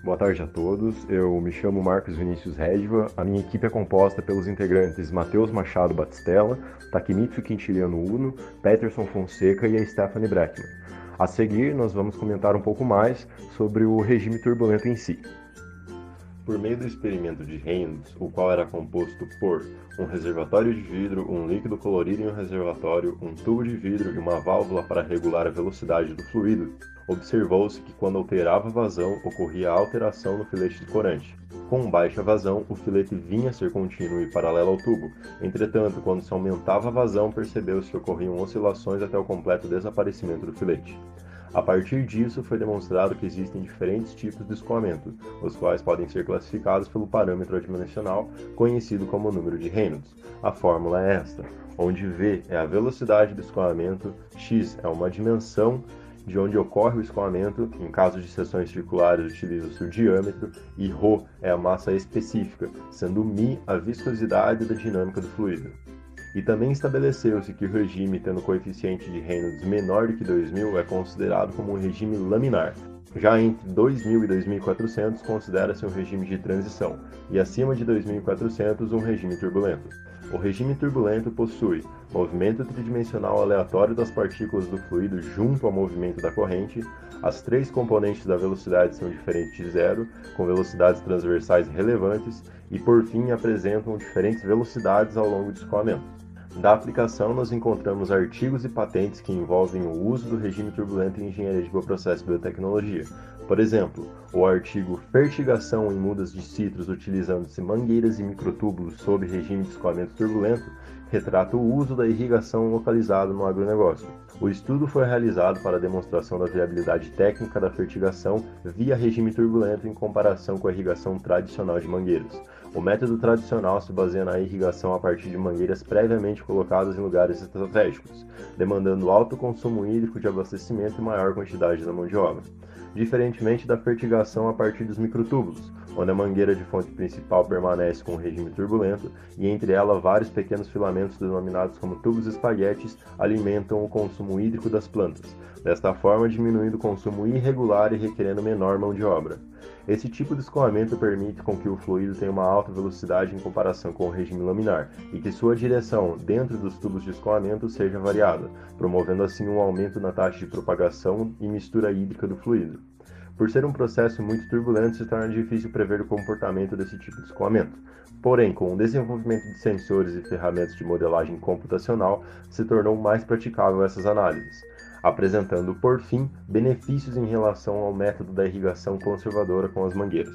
Boa tarde a todos, eu me chamo Marcos Vinícius Redva, a minha equipe é composta pelos integrantes Matheus Machado Batistella, Takemitsu Quintiliano Uno, Peterson Fonseca e a Stephanie Breckman. A seguir, nós vamos comentar um pouco mais sobre o regime turbulento em si. Por meio do experimento de Reynolds, o qual era composto por um reservatório de vidro, um líquido colorido em um reservatório, um tubo de vidro e uma válvula para regular a velocidade do fluido, observou-se que quando alterava a vazão, ocorria alteração no filete de corante. Com baixa vazão, o filete vinha a ser contínuo e paralelo ao tubo. Entretanto, quando se aumentava a vazão, percebeu-se que ocorriam oscilações até o completo desaparecimento do filete. A partir disso, foi demonstrado que existem diferentes tipos de escoamento, os quais podem ser classificados pelo parâmetro adimensional conhecido como número de Reynolds. A fórmula é esta, onde V é a velocidade do escoamento, X é uma dimensão de onde ocorre o escoamento, em caso de seções circulares utiliza-se o diâmetro, e ρ é a massa específica, sendo μ a viscosidade da dinâmica do fluido. E também estabeleceu-se que o regime tendo coeficiente de Reynolds menor do que 2000 é considerado como um regime laminar. Já entre 2000 e 2400 considera-se um regime de transição, e acima de 2400 um regime turbulento. O regime turbulento possui movimento tridimensional aleatório das partículas do fluido junto ao movimento da corrente, as três componentes da velocidade são diferentes de zero, com velocidades transversais relevantes, e por fim apresentam diferentes velocidades ao longo do escoamento. Da aplicação, nós encontramos artigos e patentes que envolvem o uso do regime turbulento em engenharia de bioprocesso e biotecnologia. Por exemplo, o artigo Fertigação em mudas de citros utilizando-se mangueiras e microtúbulos sob regime de escoamento turbulento retrata o uso da irrigação localizada no agronegócio. O estudo foi realizado para a demonstração da viabilidade técnica da fertigação via regime turbulento em comparação com a irrigação tradicional de mangueiras. O método tradicional se baseia na irrigação a partir de mangueiras previamente colocadas em lugares estratégicos, demandando alto consumo hídrico de abastecimento e maior quantidade da mão de obra. Diferentemente da fertigação a partir dos microtúbulos, onde a mangueira de fonte principal permanece com o regime turbulento e entre ela vários pequenos filamentos denominados como tubos espaguetes alimentam o consumo hídrico das plantas, desta forma diminuindo o consumo irregular e requerendo menor mão de obra. Esse tipo de escoamento permite com que o fluido tenha uma alta velocidade em comparação com o regime laminar e que sua direção dentro dos tubos de escoamento seja variada, promovendo assim um aumento na taxa de propagação e mistura hídrica do fluido. Por ser um processo muito turbulento, se torna difícil prever o comportamento desse tipo de escoamento. Porém, com o desenvolvimento de sensores e ferramentas de modelagem computacional, se tornou mais praticável essas análises, apresentando, por fim, benefícios em relação ao método da irrigação conservadora com as mangueiras.